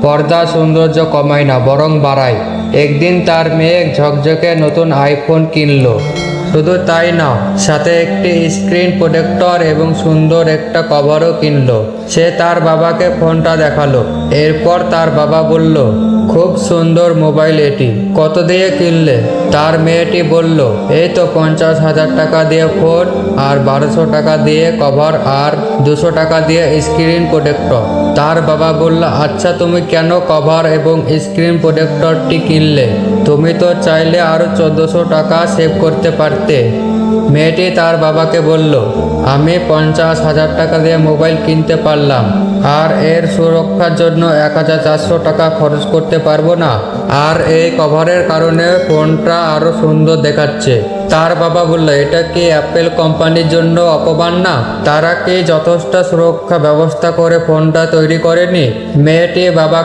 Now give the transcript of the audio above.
পর্দা সৌন্দর্য কমায় না, বরং বাড়ায়। একদিন তার মেয়ে ঝকঝকে নতুন আইফোন কিনলো। শুধু তাই না, সাথে একটি স্ক্রিন প্রোটেক্টর এবং সুন্দর একটা কভারও কিনলো। সে তার বাবাকে ফোনটা দেখালো। এরপর তার বাবা বলল, খুব সুন্দর মোবাইল এটি, কত দিয়ে কিনলে? তার মেয়েটি বলল, এই তো 50,000 টাকা দিয়ে ফোন, আর 1200 টাকা দিয়ে কভার, আর 200 টাকা দিয়ে স্ক্রিন প্রোটেক্টর। তার বাবা বলল, আচ্ছা তুমি কেন কভার এবং স্ক্রিন প্রোটেক্টরটি কিনলে? তুমি তো চাইলে আরও 1400 টাকা সেভ করতে পারতে। মেয়েটি তার বাবাকে বলল, আমি 50,000 টাকা দিয়ে মোবাইল কিনতে পারলাম, আর এর সুরক্ষার জন্য 1400 টাকা খরচ করতে পারবো না। আর এই কভারের কারণে ফোনটা আরো সুন্দর দেখাচ্ছে। তার বাবা বলল, এটা কি অ্যাপেল কোম্পানির জন্য অপমান না? তারা কি যথেষ্ট সুরক্ষা ব্যবস্থা করে ফোনটা তৈরি করেনি? মেয়েটি বাবা